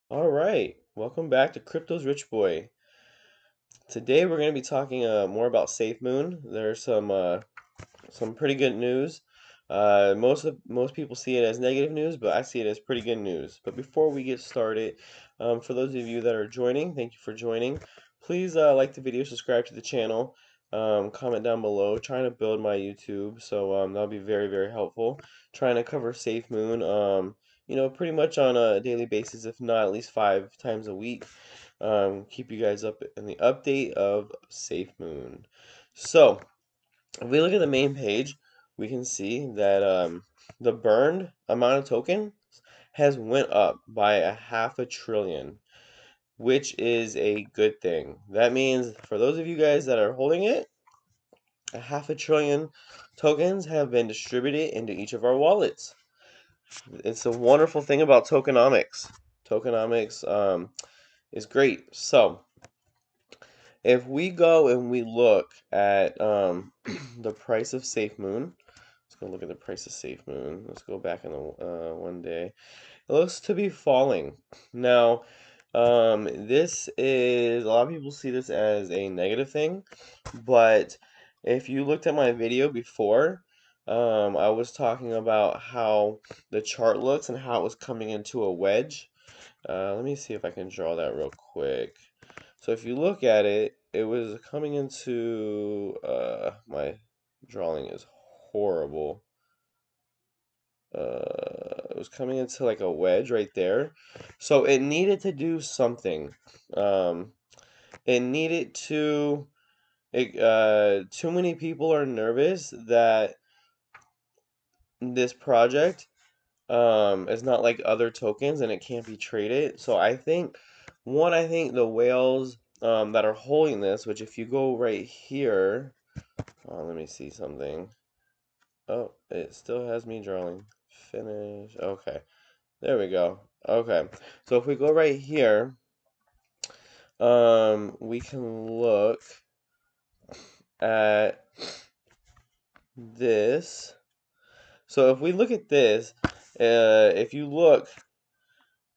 All right, welcome back to Crypto's Rich Boy. Today we're going to be talking more about Safemoon. There's some pretty good news. Most people see it as negative news, but I see it as pretty good news. But before we get started, for those of you that are joining, thank you for joining. Please like the video, subscribe to the channel, comment down below. Trying to build my YouTube, so that'll be very helpful. Trying to cover Safemoon, pretty much on a daily basis, if not at least 5 times a week. Keep you guys up in the update of Safemoon. So. If we look at the main page, we can see that the burned amount of tokens has went up by a half a trillion, which is a good thing. That means for those of you guys that are holding it, a half a trillion tokens have been distributed into each of our wallets. It's a wonderful thing about tokenomics. Tokenomics is great. So if we go and we look at the price of SafeMoon, let's go look at the price of Safemoon. Let's go back in the one day. It looks to be falling. Now, this is a lot of people see this as a negative thing, but if you looked at my video before, I was talking about how the chart looks and how it was coming into a wedge. Let me see if I can draw that real quick. So if you look at it, it was coming into my drawing is horrible. It was coming into like a wedge right there. So it needed to do something. Um, it needed to. Too many people are nervous that this project is not like other tokens and it can't be traded. So I think the whales that are holding this, which if you go right here, let me see something. Oh, it still has me drawing. Finish. Okay. There we go. Okay. So if we go right here, we can look at this. So if we look at this, if you look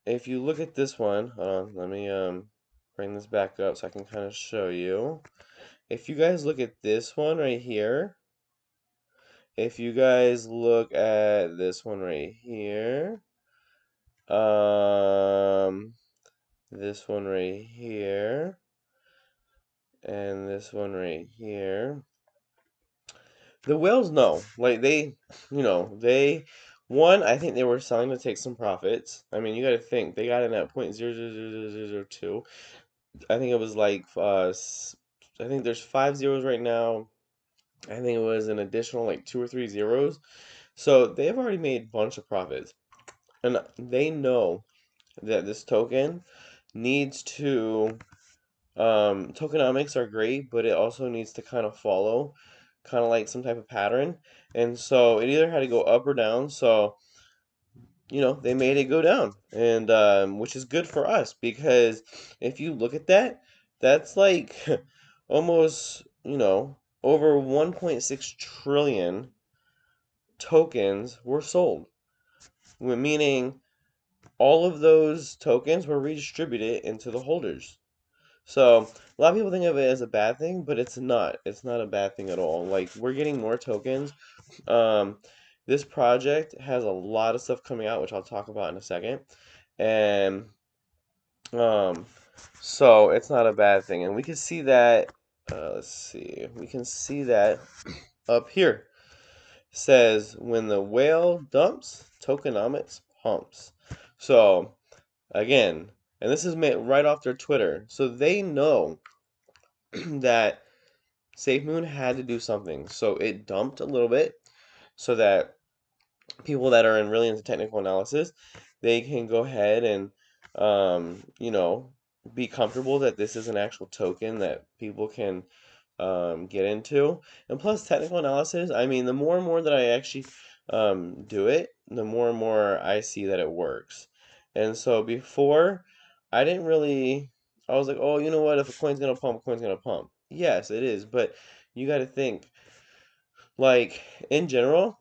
at this one, hold on, let me bring this back up so I can kind of show you. If you guys look at this one right here, if you guys look at this one right here, um, this one right here, and this one right here. The whales know. Like one, I think they were selling to take some profits. I mean, you got to think they got in at 0.00002. I think it was like I think there's 5 zeros right now. I think it was an additional like 2 or 3 zeros. So they've already made a bunch of profits. And they know that this token needs to tokenomics are great, but it also needs to kind of follow kind of like some type of pattern. And so it either had to go up or down. So, they made it go down. And which is good for us because if you look at that, that's like almost, over 1.6 trillion tokens were sold. Meaning all of those tokens were redistributed into the holders. So a lot of people think of it as a bad thing, but it's not. It's not a bad thing at all. Like we're getting more tokens. Um, this project has a lot of stuff coming out, which I'll talk about in a second. And um, so it's not a bad thing. And we can see that. Let's see. We can see that up here. Says when the whale dumps, tokenomics pumps. So again, and this is made right off their Twitter. So they know that SafeMoon had to do something. So it dumped a little bit so that people that are really into technical analysis, they can go ahead and be comfortable that this is an actual token that people can get into. And plus technical analysis, I mean, the more and more that I actually do it, the more and more I see that it works. And so before, I didn't really, I was like, oh, you know what? If a coin's gonna pump, a coin's gonna pump. Yes, it is, but you got to think, like, in general,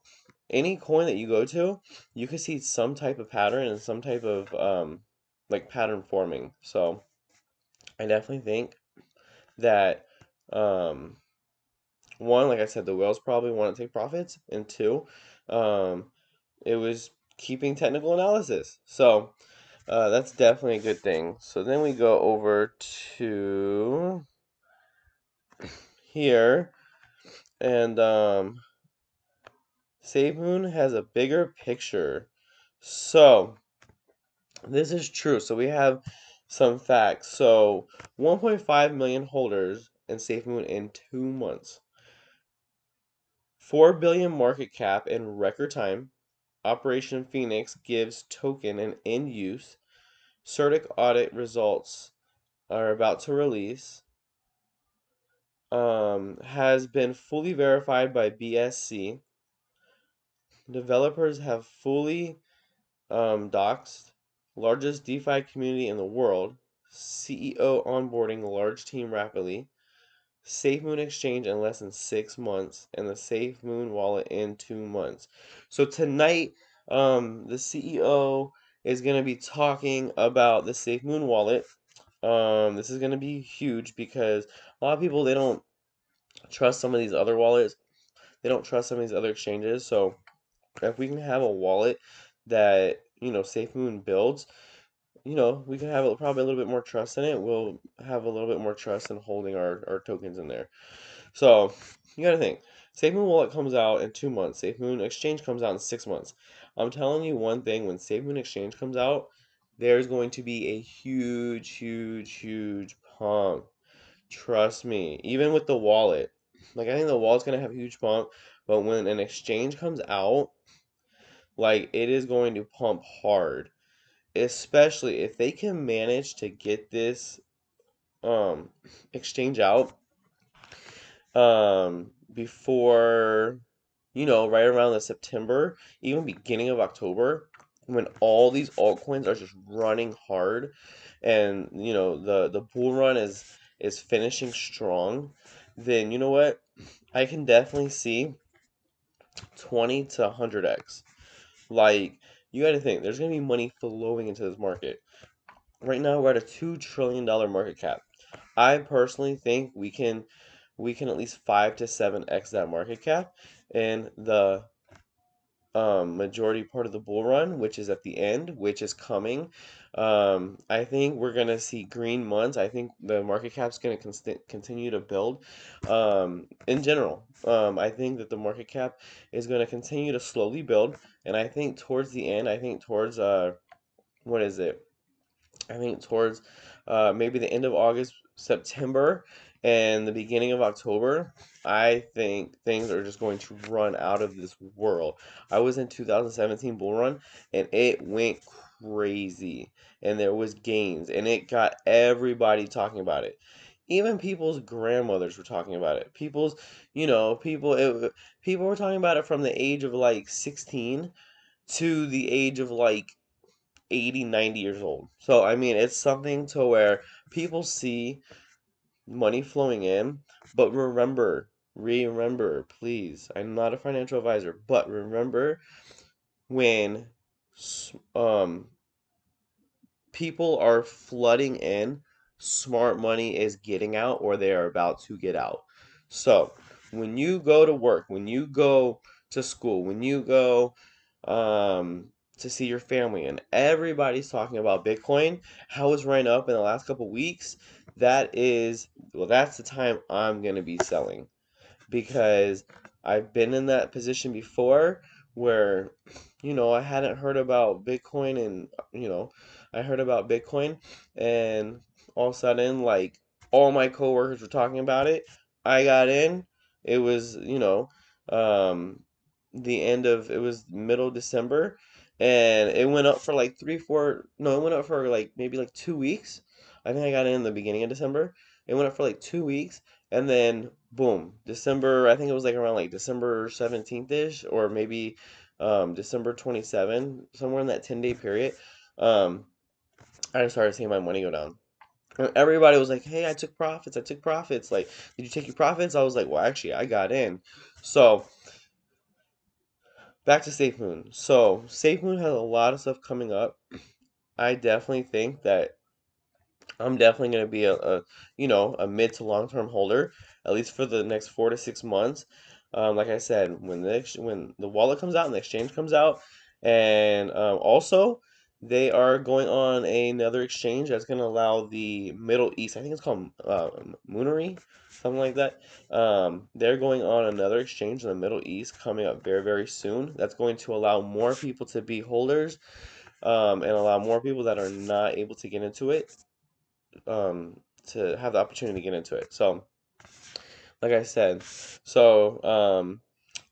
any coin that you go to, you can see some type of pattern and some type of like pattern forming. So I definitely think that um, one, like I said, the whales probably want to take profits, and two, um, it was keeping technical analysis. So that's definitely a good thing. So then we go over to here, and Safemoon has a bigger picture. So this is true. So we have some facts. So 1.5 million holders in Safemoon in 2 months. 4 billion market cap in record time. Operation Phoenix gives token an end use. CertiK audit results are about to release. Has been fully verified by BSC. Developers have fully doxed. Largest DeFi community in the world. CEO onboarding large team rapidly. SafeMoon exchange in less than 6 months, and the SafeMoon wallet in 2 months. So tonight, the CEO is going to be talking about the SafeMoon wallet. This is going to be huge because a lot of people, they don't trust some of these other wallets. They don't trust some of these other exchanges. So if we can have a wallet that, SafeMoon builds, we can have probably a little bit more trust in it. We'll have a little bit more trust in holding our tokens in there. So you gotta think. SafeMoon Wallet comes out in 2 months. SafeMoon Exchange comes out in 6 months. I'm telling you one thing, when SafeMoon Exchange comes out, there's going to be a huge, huge, huge pump. Trust me. Even with the wallet. Like, I think the wallet's gonna have a huge pump, but when an exchange comes out, like, it is going to pump hard. Especially if they can manage to get this um exchange out before, right around the September, even beginning of October, when all these altcoins are just running hard, and the bull run is finishing strong, then you know what? I can definitely see 20 to 100x. Like, you got to think, there's going to be money flowing into this market. Right now, we're at a $2 trillion market cap. I personally think we can at least 5 to 7x that market cap, and the majority part of the bull run, which is at the end, which is coming. I think we're gonna see green months. I think the market cap's gonna continue to build. In general, I think that the market cap is gonna continue to slowly build, and I think towards the end, I think towards what is it? I think towards maybe the end of August, September, and the beginning of October, I think things are just going to run out of this world. I was in 2017 bull run, and it went crazy, and there was gains, and it got everybody talking about it. Even people's grandmothers were talking about it. People were talking about it from the age of like 16 to the age of like 80, 90 years old. So, I mean, it's something to where people see money flowing in, but remember, please, I'm not a financial advisor, but remember when um people are flooding in, smart money is getting out or they are about to get out. So, when you go to work, when you go to school, when you go to see your family, and everybody's talking about Bitcoin, how it's running up in the last couple weeks, that's the time I'm going to be selling, because I've been in that position before where, I hadn't heard about Bitcoin, and, I heard about Bitcoin, and all of a sudden, like, all my coworkers were talking about it. I got in. It was, um, it was middle December, and it went up for like three, four, no, it went up for like maybe like 2 weeks. I think I got in the beginning of December. It went up for like 2 weeks, and then boom, December, I think it was like around like December 17th-ish, or maybe December 27, somewhere in that 10-day period. Um, I started seeing my money go down. And everybody was like, "Hey, I took profits. I took profits. Like, did you take your profits?" I was like, "Well, actually, I got in." So, back to SafeMoon. So, SafeMoon has a lot of stuff coming up. I definitely think that I'm definitely going to be a mid to long term holder, at least for the next 4 to 6 months. Like I said, when the wallet comes out and the exchange comes out, and also they are going on another exchange that's going to allow the Middle East. I think it's called Moonery, something like that. They're going on another exchange in the Middle East coming up very, very soon. That's going to allow more people to be holders, and allow more people that are not able to get into it, to have the opportunity to get into it. So, like I said, so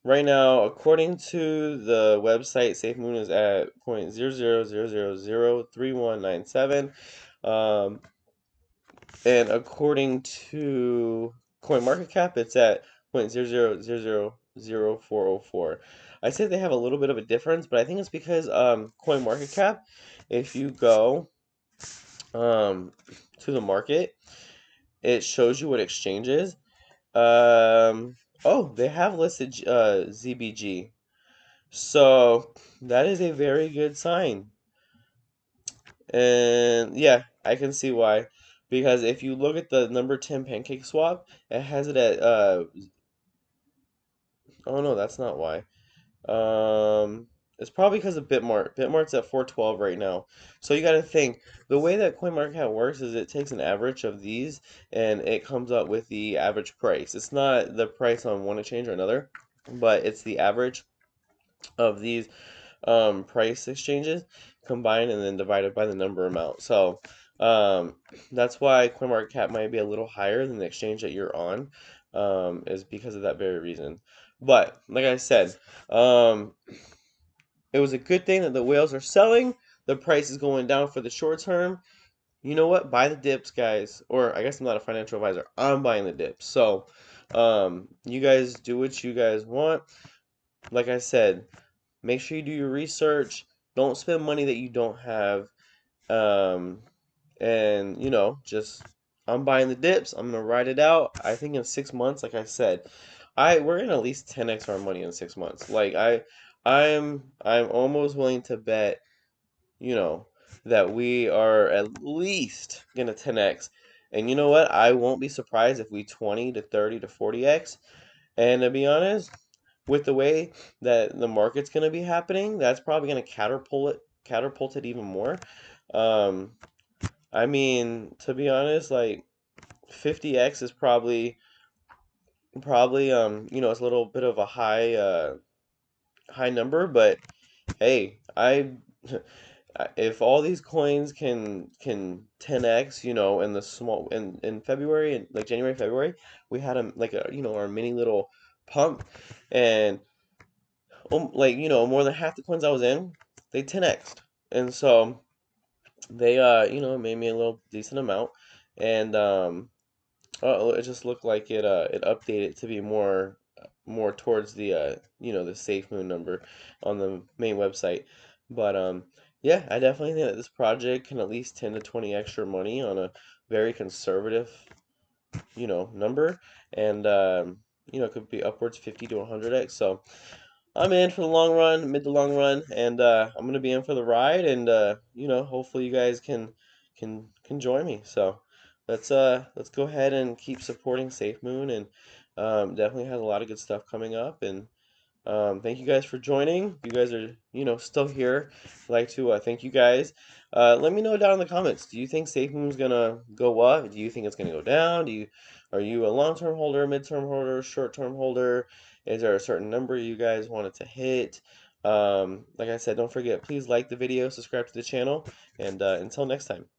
right now, according to the website, SafeMoon is at 0.00003197, um, and according to CoinMarketCap, it's at 0.00000404. I say they have a little bit of a difference, but I think it's because CoinMarketCap, if you go um, to the market, it shows you what exchange is. Oh, they have listed ZBG. So that is a very good sign. And yeah, I can see why. Because if you look at the number 10 pancake swap, it has it at oh no, that's not why. It's probably because of Bitmart. Bitmart's at 412 right now. So you got to think the way that CoinMarketCap works is it takes an average of these and it comes up with the average price. It's not the price on one exchange or another, but it's the average of these price exchanges combined and then divided by the number amount. So um, that's why CoinMarketCap might be a little higher than the exchange that you're on, is because of that very reason. But like I said, um, it was a good thing that the whales are selling. The price is going down for the short term. You know what? Buy the dips, guys. Or I guess I'm not a financial advisor. I'm buying the dips. So, you guys do what you guys want. Like I said, make sure you do your research. Don't spend money that you don't have. Um, and just I'm buying the dips. I'm gonna ride it out. I think in 6 months, like I said, we're gonna at least 10x our money in 6 months. Like I'm almost willing to bet, you know, that we are at least gonna 10x. And you know what? I won't be surprised if we 20 to 30 to 40x. And to be honest, with the way that the market's gonna be happening, that's probably gonna catapult it even more. Um, I mean, to be honest, like 50x is probably it's a little bit of a high number, but hey, if all these coins can 10x, in the small in February, and like January, February, we had our mini little pump, and like more than half the coins I was in, they 10x'd. And so they made me a little decent amount, and it just looked like it updated to be more towards the Safemoon number on the main website. But yeah, I definitely think that this project can at least 10 to 20 extra money on a very conservative number, and it could be upwards 50 to 100x. So I'm in for the long run, mid to long run, and I'm gonna be in for the ride, and hopefully you guys can join me. So let's go ahead and keep supporting SafeMoon, and definitely has a lot of good stuff coming up. And thank you guys for joining. You guys are, still here. I'd like to thank you guys. Let me know down in the comments. Do you think SafeMoon's gonna go up? Do you think it's gonna go down? Are you a long-term holder, mid-term holder, short-term holder? Is there a certain number you guys wanted to hit? Like I said, don't forget, please like the video, subscribe to the channel, and until next time.